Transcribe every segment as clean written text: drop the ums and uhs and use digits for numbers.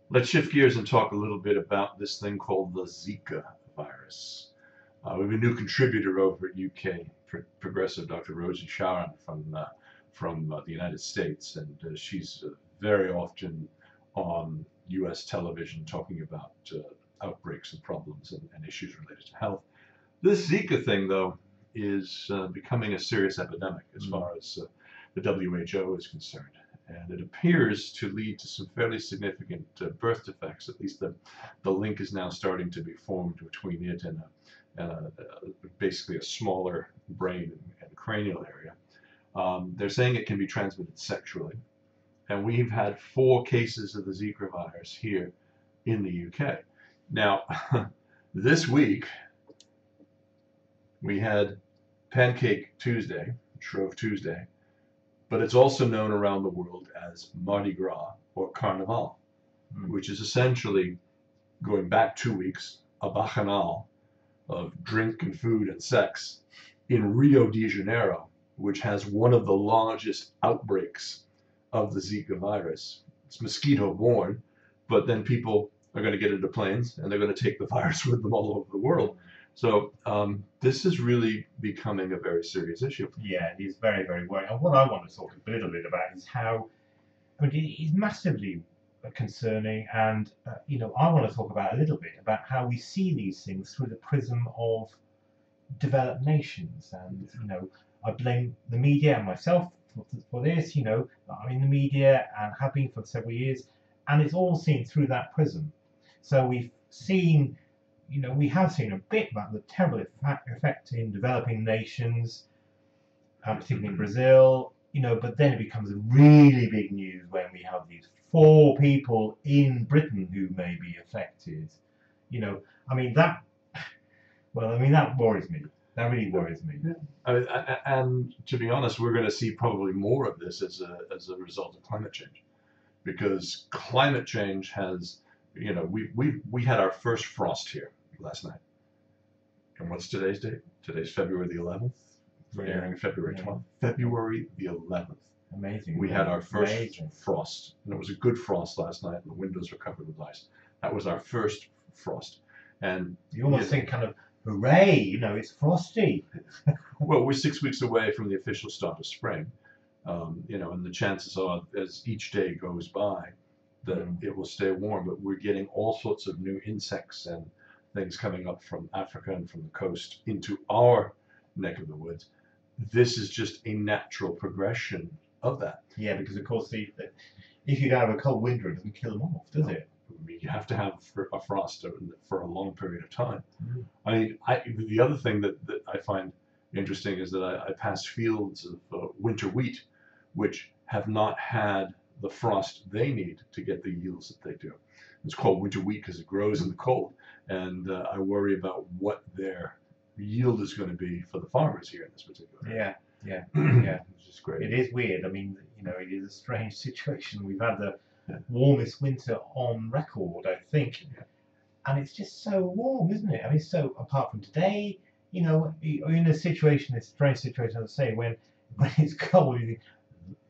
Let's shift gears and talk a little bit about this thing called the Zika virus. We have a new contributor over at UK Progressive, Dr. Rosie Sharon from the United States, and she's very often on US television talking about outbreaks and problems and issues related to health. This Zika thing, though, is becoming a serious epidemic as far as the WHO is concerned. And it appears to lead to some fairly significant birth defects. At least the link is now starting to be formed between it and basically a smaller brain and cranial area. They're saying it can be transmitted sexually. And we've had 4 cases of the Zika virus here in the UK. Now, this week, we had Pancake Tuesday, Shrove Tuesday, but it's also known around the world as Mardi Gras or Carnival, which is essentially, going back 2 weeks, a bacchanal of drink and food and sex in Rio de Janeiro, which has one of the largest outbreaks of the Zika virus. It's mosquito-borne, but then people are going to get into planes and they're going to take the virus with them all over the world. So this is really becoming a very serious issue. Yeah, it is very, very worrying. And what I want to talk a little bit about is how, I mean, it is massively concerning. And, I want to talk about a little bit about how we see these things through the prism of developed nations. And, I blame the media and myself for this. I'm in the media and have been for several years. And it's all seen through that prism. So we've seen... we have seen a bit about the terrible effect in developing nations, particularly in Brazil, but then it becomes really big news when we have these 4 people in Britain who may be affected. That worries me. That really worries me. Yeah. And to be honest, we're going to see probably more of this as a result of climate change, because climate change has, we had our first frost here last night. And what's today's date? Today's February the 11th. We're airing February 12th. February the 11th. Amazing. We had our first frost, and it was a good frost last night, and the windows were covered with ice. That was our first frost. And you almost think kind of, hooray, it's frosty. Well, we're 6 weeks away from the official start of spring, and the chances are, as each day goes by, that it will stay warm. But we're getting all sorts of new insects and things coming up from Africa and from the coast into our neck of the woods. This is just a natural progression of that. Yeah, because of course, if you have a cold winter, it doesn't kill them off, does it? I mean, you have to have a frost for a long period of time. I mean, the other thing that I find interesting is that I pass fields of winter wheat, which have not had the frost they need to get the yields that they do. It's called winter wheat because it grows in the cold, and I worry about what their yield is going to be for the farmers here in this particular area. Yeah. Which is great. It is weird. I mean, it is a strange situation. We've had the warmest winter on record, I think, and it's just so warm, isn't it? I mean, so apart from today, you're in a situation, this strange situation, as I say, when it's cold, you think,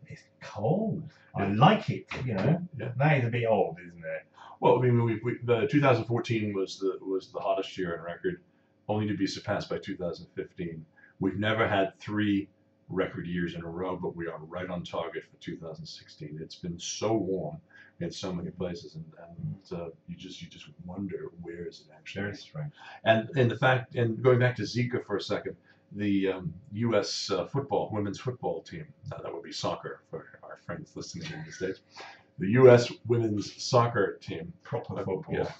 it's cold. I like it, That is a bit odd, isn't it? Well, I mean, the 2014 was the hottest year on record, only to be surpassed by 2015. We've never had 3 record years in a row, but we are right on target for 2016. It's been so warm in so many places, and you just wonder, where is it actually? Very strange. And going back to Zika for a second, the U.S. women's football team, that would be soccer for our friends listening in the States, the U.S. women's soccer team, proper football. Yeah.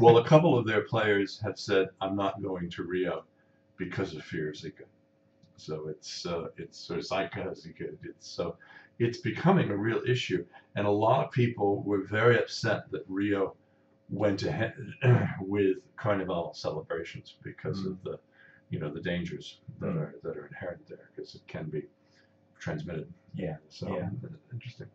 Well, a couple of their players have said, "I'm not going to Rio because of fear of Zika." So it's Zika. It's becoming a real issue, and a lot of people were very upset that Rio went ahead with Carnival celebrations because of the dangers that are inherent there, because it can be transmitted. Yeah. So interesting.